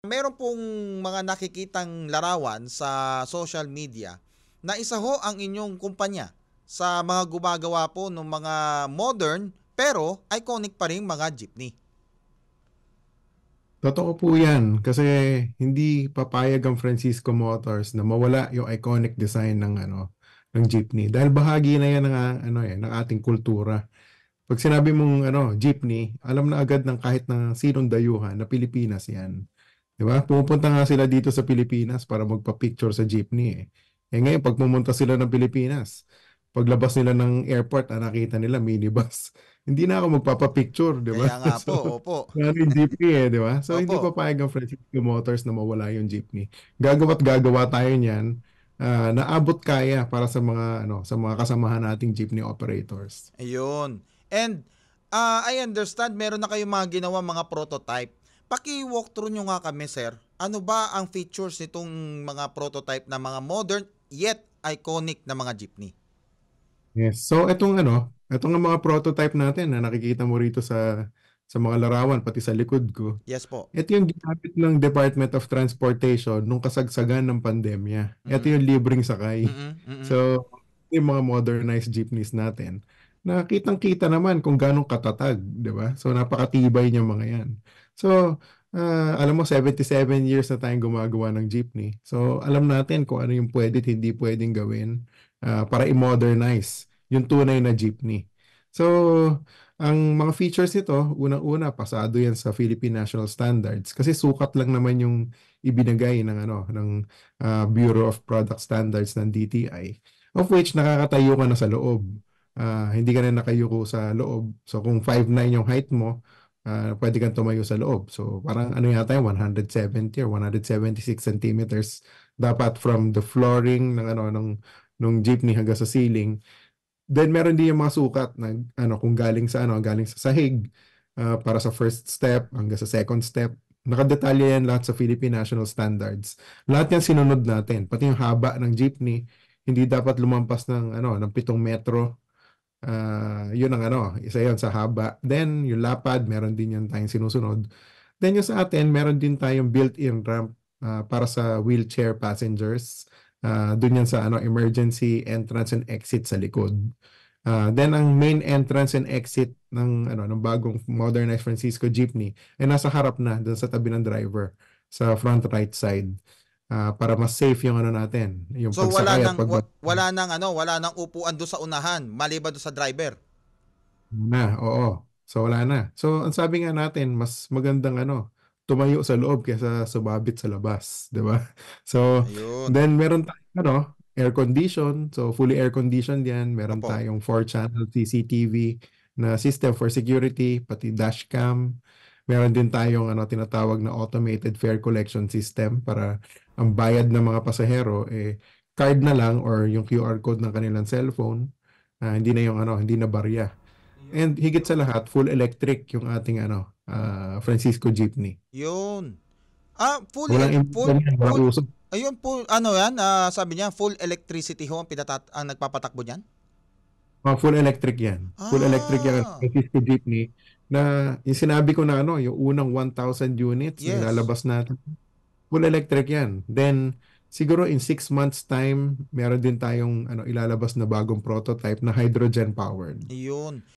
Meron pong mga nakikitang larawan sa social media na isa ho ang inyong kumpanya sa mga gumagawa po ng mga modern pero iconic pa ring mga jeepney. Totoo po yan kasi hindi papayag ang Francisco Motors na mawala yung iconic design ng ng jeepney dahil bahagi na yan ng ng ating kultura. Pag sinabi mong jeepney, alam na agad ng kahit ng sinong dayuhan na Pilipinas yan. 'Di ba? Pumupunta nga sila dito sa Pilipinas para magpa-picture sa jeepney eh. Eh ngayon pag pumunta sila ng Pilipinas, paglabas nila ng airport, nakita nila minibus. Hindi na ako magpapa-picture, 'di ba? Kaya nga po, So, opo. ano yung jeepney eh, 'di ba? So hindi Opo. papayag ang Francisco Motors na mawala yung jeepney. Gagawa't gagawa tayo niyan na abot kaya para sa mga sa mga kasamahan nating jeepney operators. Ayun. And I understand meron na kayong mga ginawa mga prototype. Paki-walkthrough nyo nga kami, sir. Ano ba ang features nitong mga prototype na mga modern yet iconic na mga jeepney? Yes. So etong nga mga prototype natin na nakikita mo rito sa mga larawan pati sa likod ko. Yes po. Ito yung ginamit ng Department of Transportation nung kasagsagan ng pandemya. Ito Mm-mm. yung libreng sakay. Mm-mm. Mm-mm. So, yung mga modernized jeepneys natin, nakitang-kita naman kung ganong katatag, di ba? So, napakatibay niya mga yan. So, alam mo, 77 years na tayong gumagawa ng jeepney. So, alam natin kung ano yung pwede at hindi pwedeng gawin para i-modernize yung tunay na jeepney. So, ang mga features nito, unang-una, pasado yan sa Philippine National Standards kasi sukat lang naman yung ibinigay ng Bureau of Product Standards ng DTI, of which nakakatayo ka na sa loob. Hindi ka na nakayuko sa loob. So kung 5'9" yung height mo, pwede kang tumayo sa loob. So parang ano yata yung 170 or 176 centimeters dapat from the flooring ng jeepney hanggang sa ceiling. Then meron din yung mga sukat na kung galing sa sahig para sa first step hanggang sa second step. Nakadetalye yan lahat sa Philippine National Standards. Lahat yan sinunod natin. Pati yung haba ng jeepney, hindi dapat lumampas ng 7 metro. Yun ang isa yon sa haba. Then yung lapad, meron din yan tayong sinusunod. Then yung sa atin, meron din tayong built-in ramp para sa wheelchair passengers. Doon yan sa emergency entrance and exit sa likod. Then ang main entrance and exit ng bagong modernized Francisco Jeepney ay nasa harap na doon sa tabi ng driver sa front right side para mas safe yung natin, yung So wala pagsakay at nang pagbaba wala nang upuan do sa unahan maliban do sa driver. na. Oo. So wala na. So ang sabi nga natin, mas magandang tumayo sa loob kaysa sumabit sa labas, 'di ba? So Ayun. then meron tayong air condition. So fully air conditioned 'yan. Meron Opo. tayong 4-channel CCTV na system for security, pati dashcam. Meron din tayong tinatawag na automated fare collection system para ang bayad ng mga pasahero card na lang or yung QR code ng kanilang cellphone. Hindi na hindi na barya. And higit sa lahat, full electric yung ating Francisco Jeepney. Yun. Walang Full emission yan, walang full usok. ayun full ano yan, sabi niya full electricity ho ang ang nagpapatakbo niyan? Full electric yan. Full electric yan, Ah, Francisco Jeepney. Na yung sinabi ko na yung unang 1,000 units na yes. ilalabas natin, full electric yan. Then, siguro in 6 months time, meron din tayong ilalabas na bagong prototype na hydrogen powered. Yun.